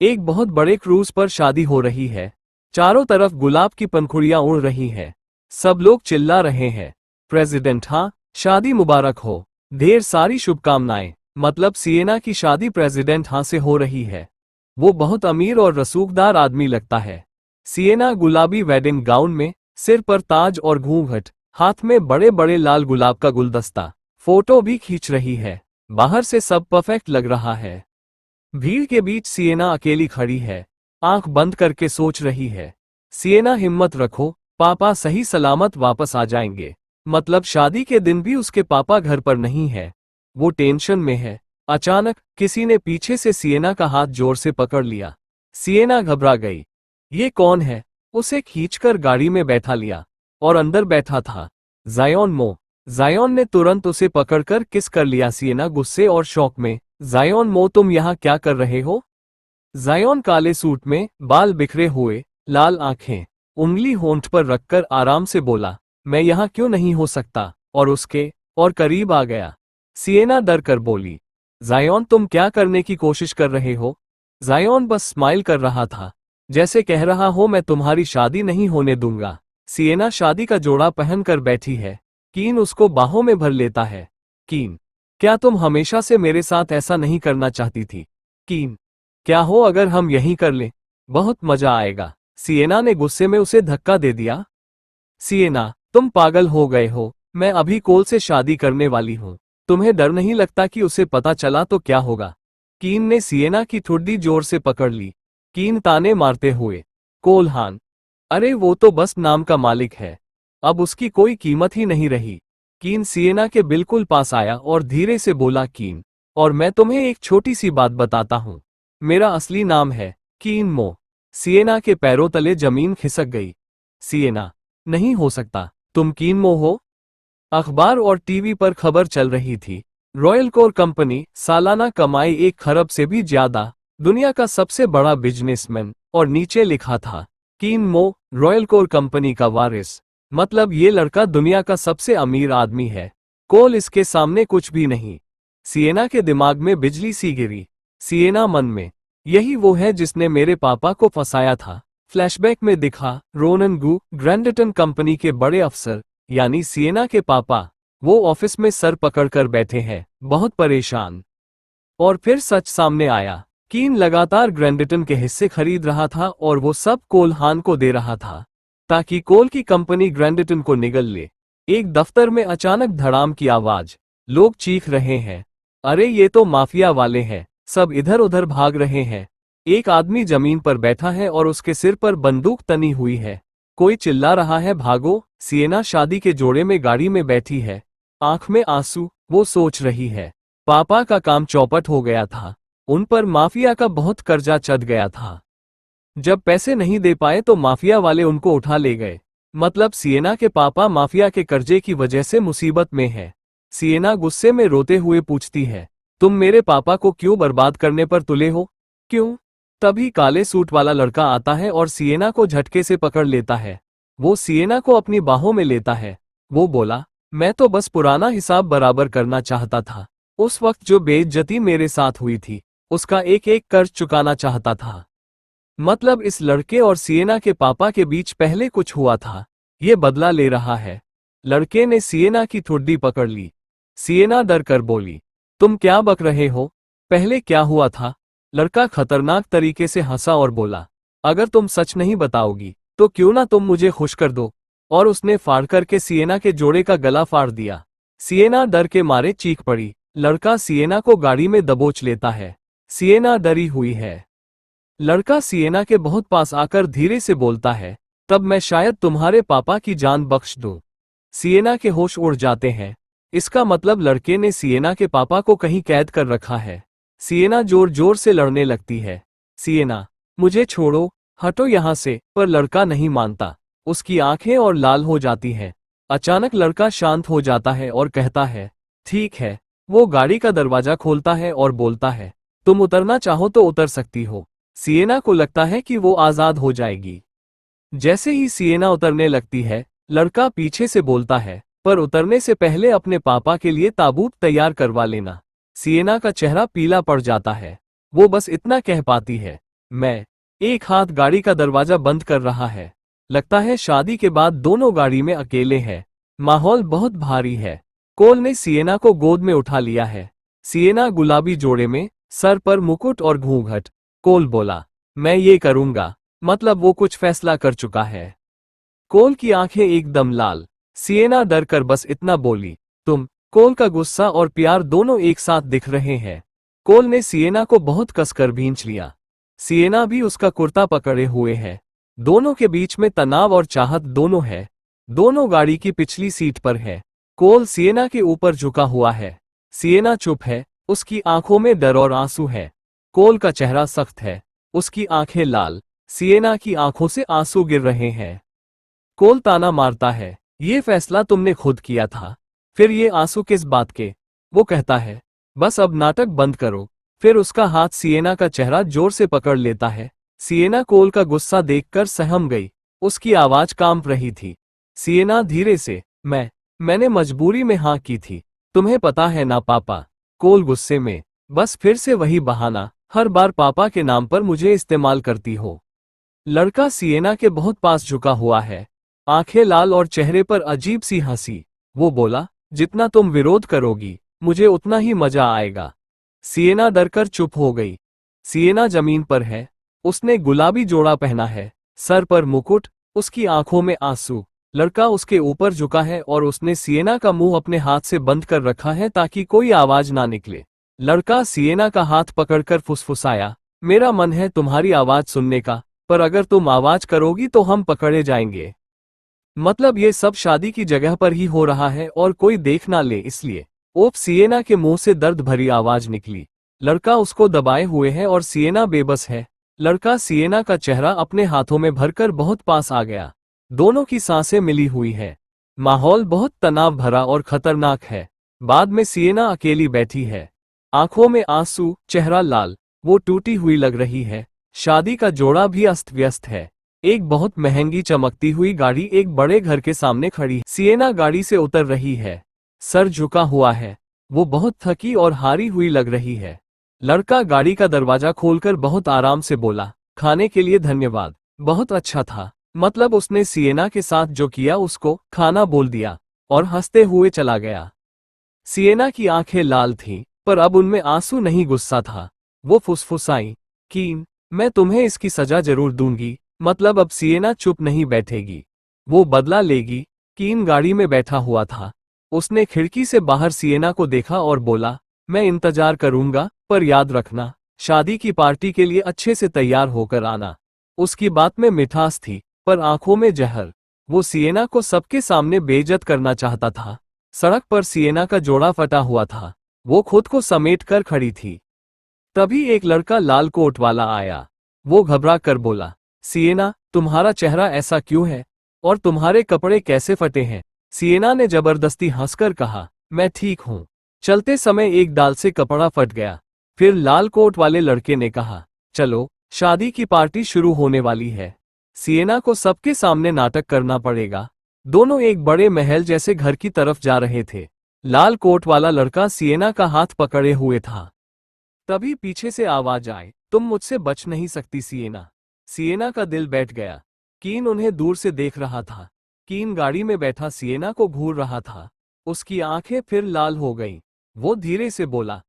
एक बहुत बड़े क्रूज पर शादी हो रही है। चारों तरफ गुलाब की पंखुड़ियां उड़ रही हैं। सब लोग चिल्ला रहे हैं, प्रेसिडेंट हाँ, शादी मुबारक हो। ढेर सारी शुभकामनाएं। मतलब सिएना की शादी प्रेसिडेंट हाँ से हो रही है। वो बहुत अमीर और रसूखदार आदमी लगता है। सिएना गुलाबी वेडिंग गाउन में, सिर पर ताज और घूंघट, हाथ में बड़े बड़े लाल गुलाब का गुलदस्ता, फोटो भी खींच रही है। बाहर से सब परफेक्ट लग रहा है। भीड़ के बीच सिएना अकेली खड़ी है, आंख बंद करके सोच रही है। सिएना हिम्मत रखो, पापा सही सलामत वापस आ जाएंगे। मतलब शादी के दिन भी उसके पापा घर पर नहीं है। वो टेंशन में है। अचानक किसी ने पीछे से सिएना का हाथ जोर से पकड़ लिया। सिएना घबरा गई। ये कौन है? उसे खींचकर गाड़ी में बैठा लिया और अंदर बैठा था जायोन मो। जायोन ने तुरंत उसे पकड़कर किस कर लिया। सिएना गुस्से और शौक में, जायोन मो तुम यहाँ क्या कर रहे हो? जायोन काले सूट में, बाल बिखरे हुए, लाल आंखें, उंगली होंठ पर रखकर आराम से बोला, मैं यहाँ क्यों नहीं हो सकता? और करीब आ गया। सिएना डर कर बोली, जायोन तुम क्या करने की कोशिश कर रहे हो? जायोन बस स्माइल कर रहा था, जैसे कह रहा हो मैं तुम्हारी शादी नहीं होने दूंगा। सिएना शादी का जोड़ा पहनकर बैठी है। कीन उसको बाहों में भर लेता है। कीन, क्या तुम हमेशा से मेरे साथ ऐसा नहीं करना चाहती थी? कीन, क्या हो अगर हम यहीं कर लें? बहुत मजा आएगा। सिएना ने गुस्से में उसे धक्का दे दिया। सिएना, तुम पागल हो गए हो। मैं अभी कोल से शादी करने वाली हूँ। तुम्हें डर नहीं लगता कि उसे पता चला तो क्या होगा? कीन ने सिएना की ठुड्डी जोर से पकड़ ली। कीन ताने मारते हुए, कोलहान, अरे वो तो बस नाम का मालिक है, अब उसकी कोई कीमत ही नहीं रही। कीन सिएना के बिल्कुल पास आया और धीरे से बोला, कीन, और मैं तुम्हें एक छोटी सी बात बताता हूँ। मेरा असली नाम है कीन मो। सिएना के पैरों तले जमीन खिसक गई। सिएना, नहीं हो सकता, तुम कीन मो हो? अखबार और टीवी पर खबर चल रही थी। रॉयल कोर कंपनी, सालाना कमाई 1 खरब से भी ज्यादा, दुनिया का सबसे बड़ा बिजनेसमैन, और नीचे लिखा था, कीन मो, रॉयल कोर कंपनी का वारिस। मतलब ये लड़का दुनिया का सबसे अमीर आदमी है। कोल इसके सामने कुछ भी नहीं। सिएना के दिमाग में बिजली सी गिरी। सिएना मन में, यही वो है जिसने मेरे पापा को फंसाया था। फ्लैशबैक में दिखा, रोनन गू, ग्रैंडटन कंपनी के बड़े अफसर, यानी सिएना के पापा, वो ऑफिस में सर पकड़कर बैठे हैं, बहुत परेशान। और फिर सच सामने आया। कीन लगातार ग्रैंडटन के हिस्से खरीद रहा था और वो सब कोलहान को दे रहा था, ताकि कोल की कंपनी ग्रैंडटन को निगल ले। एक दफ्तर में अचानक धड़ाम की आवाज। लोग चीख रहे हैं, अरे ये तो माफिया वाले हैं। सब इधर उधर भाग रहे हैं। एक आदमी जमीन पर बैठा है और उसके सिर पर बंदूक तनी हुई है। कोई चिल्ला रहा है, भागो। सिएना शादी के जोड़े में गाड़ी में बैठी है, आंख में आंसू। वो सोच रही है, पापा का काम चौपट हो गया था। उन पर माफिया का बहुत कर्जा चढ़ गया था। जब पैसे नहीं दे पाए तो माफिया वाले उनको उठा ले गए। मतलब सिएना के पापा माफिया के कर्जे की वजह से मुसीबत में है। सिएना गुस्से में रोते हुए पूछती है, तुम मेरे पापा को क्यों बर्बाद करने पर तुले हो? क्यों? तभी काले सूट वाला लड़का आता है और सिएना को झटके से पकड़ लेता है। वो सिएना को अपनी बाहों में लेता है। वो बोला, मैं तो बस पुराना हिसाब बराबर करना चाहता था। उस वक्त जो बेइज्जती मेरे साथ हुई थी, उसका एक एक कर्ज चुकाना चाहता था। मतलब इस लड़के और सिएना के पापा के बीच पहले कुछ हुआ था, ये बदला ले रहा है। लड़के ने सिएना की ठुड्डी पकड़ ली। सिएना डर कर बोली, तुम क्या बक रहे हो? पहले क्या हुआ था? लड़का खतरनाक तरीके से हंसा और बोला, अगर तुम सच नहीं बताओगी तो क्यों ना तुम मुझे खुश कर दो। और उसने फाड़ करके सिएना के जोड़े का गला फाड़ दिया। सिएना डर के मारे चीख पड़ी। लड़का सिएना को गाड़ी में दबोच लेता है। सिएना डरी हुई है। लड़का सिएना के बहुत पास आकर धीरे से बोलता है, तब मैं शायद तुम्हारे पापा की जान बख्श दूं। सिएना के होश उड़ जाते हैं। इसका मतलब लड़के ने सिएना के पापा को कहीं कैद कर रखा है। सिएना जोर जोर से लड़ने लगती है, सिएना, मुझे छोड़ो, हटो यहाँ से। पर लड़का नहीं मानता। उसकी आंखें और लाल हो जाती हैं। अचानक लड़का शांत हो जाता है और कहता है, ठीक है। वो गाड़ी का दरवाजा खोलता है और बोलता है, तुम उतरना चाहो तो उतर सकती हो। सिएना को लगता है कि वो आजाद हो जाएगी। जैसे ही सिएना उतरने लगती है, लड़का पीछे से बोलता है, पर उतरने से पहले अपने पापा के लिए ताबूत तैयार करवा लेना। सिएना का चेहरा पीला पड़ जाता है। वो बस इतना कह पाती है, मैं एक हाथ गाड़ी का दरवाजा बंद कर रहा है। लगता है शादी के बाद दोनों गाड़ी में अकेले हैं। माहौल बहुत भारी है। कोल ने सिएना को गोद में उठा लिया है। सिएना गुलाबी जोड़े में, सर पर मुकुट और घूंघट। कोल बोला, मैं ये करूंगा। मतलब वो कुछ फैसला कर चुका है। कोल की आंखें एकदम लाल। सिएना डर कर बस इतना बोली, तुम। कोल का गुस्सा और प्यार दोनों एक साथ दिख रहे हैं। कोल ने सिएना को बहुत कसकर भींच लिया। सिएना भी उसका कुर्ता पकड़े हुए है। दोनों के बीच में तनाव और चाहत दोनों है। दोनों गाड़ी की पिछली सीट पर है। कोल सिएना के ऊपर झुका हुआ है। सिएना चुप है, उसकी आंखों में डर और आंसू है। कोल का चेहरा सख्त है, उसकी आंखें लाल। सिएना की आंखों से आंसू गिर रहे हैं। कोल ताना मारता है, ये फैसला तुमने खुद किया था। फिर ये आंसू किस बात के? वो कहता है, बस अब नाटक बंद करो। फिर उसका हाथ सिएना का चेहरा जोर से पकड़ लेता है। सिएना कोल का गुस्सा देखकर सहम गई। उसकी आवाज कांप रही थी। सिएना धीरे से, मैंने मजबूरी में हाँ की थी। तुम्हें पता है ना पापा। कोल गुस्से में, बस फिर से वही बहाना। हर बार पापा के नाम पर मुझे इस्तेमाल करती हो। लड़का सिएना के बहुत पास झुका हुआ है, आंखें लाल और चेहरे पर अजीब सी हंसी। वो बोला, जितना तुम विरोध करोगी, मुझे उतना ही मजा आएगा। सिएना डरकर चुप हो गई। सिएना जमीन पर है। उसने गुलाबी जोड़ा पहना है, सर पर मुकुट, उसकी आंखों में आंसू। लड़का उसके ऊपर झुका है और उसने सिएना का मुंह अपने हाथ से बंद कर रखा है ताकि कोई आवाज ना निकले। लड़का सिएना का हाथ पकड़कर फुसफुसाया, मेरा मन है तुम्हारी आवाज सुनने का, पर अगर तुम आवाज करोगी तो हम पकड़े जाएंगे। मतलब ये सब शादी की जगह पर ही हो रहा है और कोई देख ना ले इसलिए। ओप, सिएना के मुंह से दर्द भरी आवाज निकली। लड़का उसको दबाए हुए है और सिएना बेबस है। लड़का सिएना का चेहरा अपने हाथों में भरकर बहुत पास आ गया। दोनों की सांसें मिली हुई है। माहौल बहुत तनाव भरा और खतरनाक है। बाद में सिएना अकेली बैठी है, आंखों में आंसू, चेहरा लाल। वो टूटी हुई लग रही है। शादी का जोड़ा भी अस्त व्यस्त है। एक बहुत महंगी चमकती हुई गाड़ी एक बड़े घर के सामने खड़ी। सिएना गाड़ी से उतर रही है, सर झुका हुआ है। वो बहुत थकी और हारी हुई लग रही है। लड़का गाड़ी का दरवाजा खोलकर बहुत आराम से बोला, खाने के लिए धन्यवाद, बहुत अच्छा था। मतलब उसने सिएना के साथ जो किया उसको खाना बोल दिया और हंसते हुए चला गया। सिएना की आंखें लाल थीं, पर अब उनमें आंसू नहीं, गुस्सा था। वो फुसफुसाई, कीन, मैं तुम्हें इसकी सजा जरूर दूंगी। मतलब अब सिएना चुप नहीं बैठेगी, वो बदला लेगी। कीन गाड़ी में बैठा हुआ था। उसने खिड़की से बाहर सिएना को देखा और बोला, मैं इंतजार करूंगा, पर याद रखना, शादी की पार्टी के लिए अच्छे से तैयार होकर आना। उसकी बात में मिठास थी, पर आंखों में जहर। वो सिएना को सबके सामने बेइज्जत करना चाहता था। सड़क पर सिएना का जोड़ा फटा हुआ था। वो खुद को समेट कर खड़ी थी। तभी एक लड़का लाल कोट वाला आया। वो घबरा कर बोला, सिएना, तुम्हारा चेहरा ऐसा क्यों है? और तुम्हारे कपड़े कैसे फटे हैं? सिएना ने जबरदस्ती हंसकर कहा, मैं ठीक हूं। चलते समय एक डाल से कपड़ा फट गया। फिर लाल कोट वाले लड़के ने कहा, चलो, शादी की पार्टी शुरू होने वाली है। सिएना को सबके सामने नाटक करना पड़ेगा। दोनों एक बड़े महल जैसे घर की तरफ जा रहे थे। लाल कोट वाला लड़का सिएना का हाथ पकड़े हुए था। तभी पीछे से आवाज आई, तुम मुझसे बच नहीं सकती सिएना। सिएना का दिल बैठ गया। कीन उन्हें दूर से देख रहा था। कीन गाड़ी में बैठा सिएना को घूर रहा था। उसकी आंखें फिर लाल हो गईं। वो धीरे से बोला,